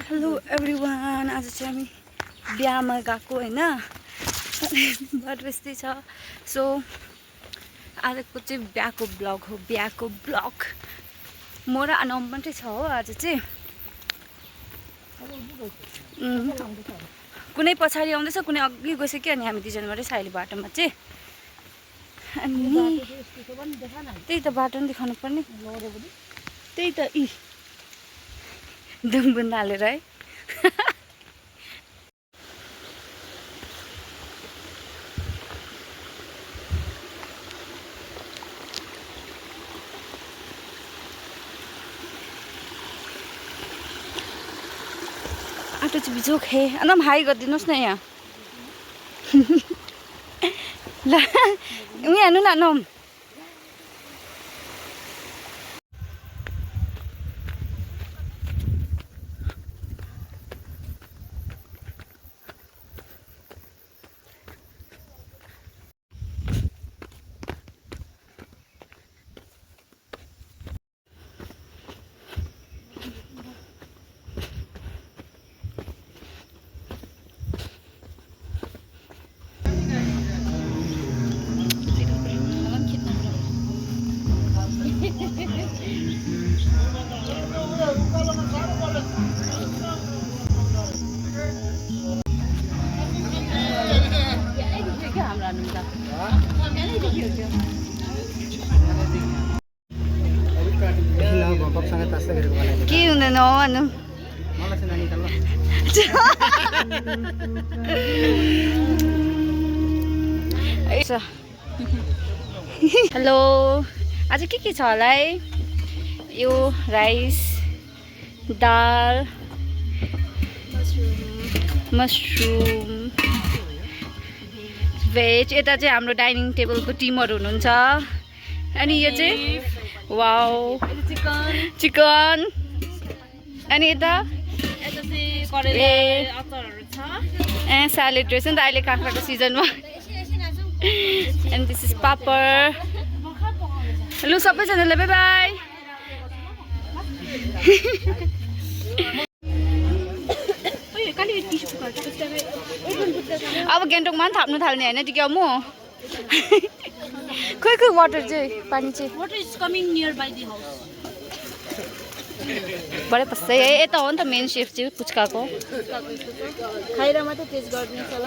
Hello everyone, आज चाहिँ हामी बिहामा गएको होइन, बाटो यस्तै छ। सो आजको चाहिँ बिहाको ब्लग हो, बिहाको ब्लग। म र अनम मात्रै छ हो आज चाहिँ। कुनै पछाडि आउँदैछ, कुनै अघि गइसक्यो, अनि हामी दुईजना मात्रै छ अहिले बाटोमा चाहिँ। अनि त्यही त बाटो पनि देखाउनु पर्ने, त्यही त दुङबुन हालेर है। आटो चाहिँ बिजोक हे। अनम हाई गरिदिनुहोस् न यहाँ। ल उहाँ हेर्नु न अनम। के हुँदैन हो भन्नु। हेलो, आज के छ होला है? यो राइस, दाल, मसरुम, भेज। यता चाहिँ हाम्रो डाइनिङ टेबलको टिमहरू हुनुहुन्छ। अनि यो चाहिँ वाउ चिकन। अनि यता स्यालेड रहेछ नि त अहिले काँक्राको सिजनमा। एन्ड दिस इज पापड। लु सबैजनालाई बाई बाई। अब गान्तोकमा पनि थाप्नु थाल्ने होइन टिका म। खोइ खोइ वाटर चाहिँ पानी चाहिँ Water is coming nearby the house. बडे पस्दै है। यता हो नि त मेन सेफ चाहिँ पुच्काको। खाएर मात्रै टेस्ट गरिदिन्छ ल।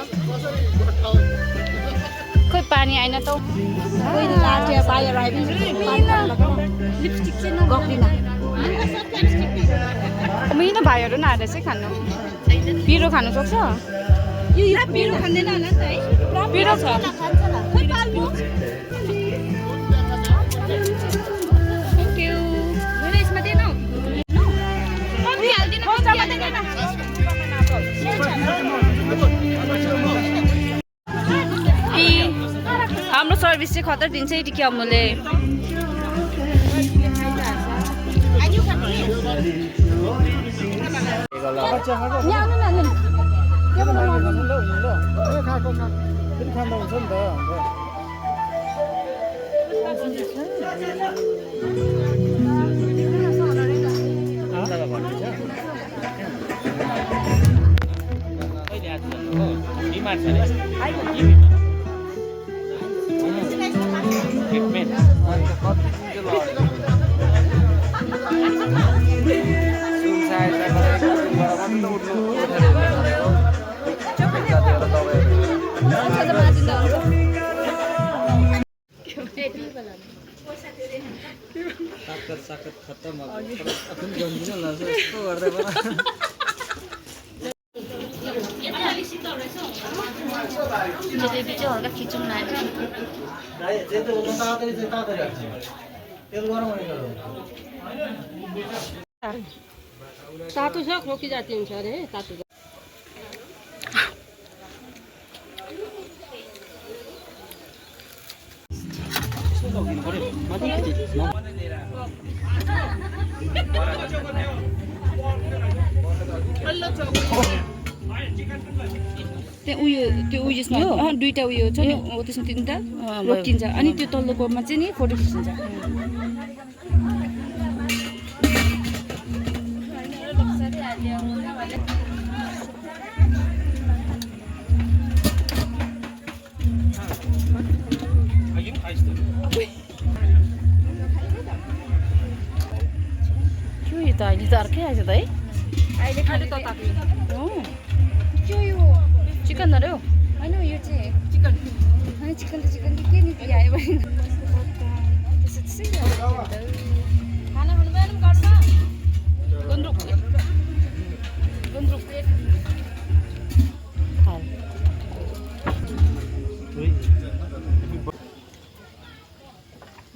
खोइ पानी आएन त। मिन भाइहरू नआएर चाहिँ खानु पिरो खानु सक्छ। यो पिरो खाँदैन होला नि त है? पिरो छ। Thank you. हाम्रो सर्भिस चाहिँ खतर दिन्छ है टिकी अम्मुले। खत्म गर्दै हल्का खिचौँ न। तातो छ खोकी जाति हुन्छ अरे तातो। त्यहाँ उयो त्यो उयसमा दुईवटा उयो छ नि, हो त्यसमा तिनवटा रोकिन्छ। अनि त्यो तल्लोकोमा चाहिँ नि 46 हुन्छ। क्यों ये तो अहिले त अर्कै आएछ त है अहिले त तातो के यो चिकन अरे हो होइन यो चाहिँ चिकन होइन चिकन त के नीति आयो भने खाना खानु भएन घरमा गुन्द्रुक गुन्द्रुक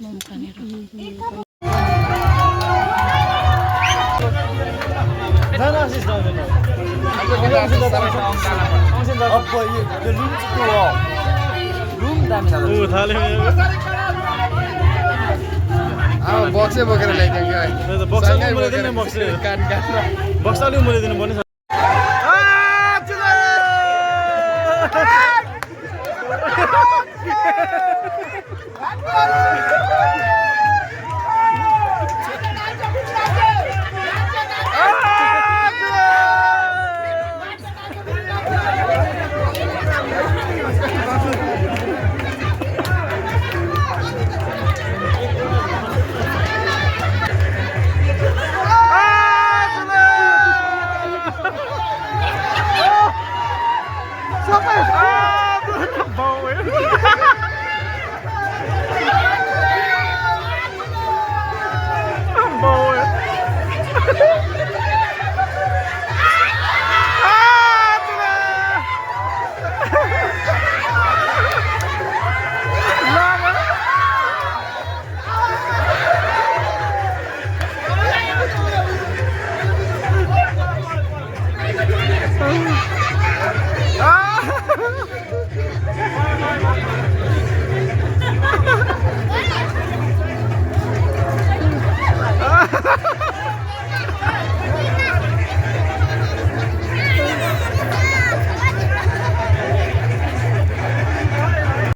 मोमो खानेहरू बक्सै बोकेर ल्याइदियो क्या बक्स अलिक मलाई दिनु बक्स अलिक मलाई दिनु पर्ने छ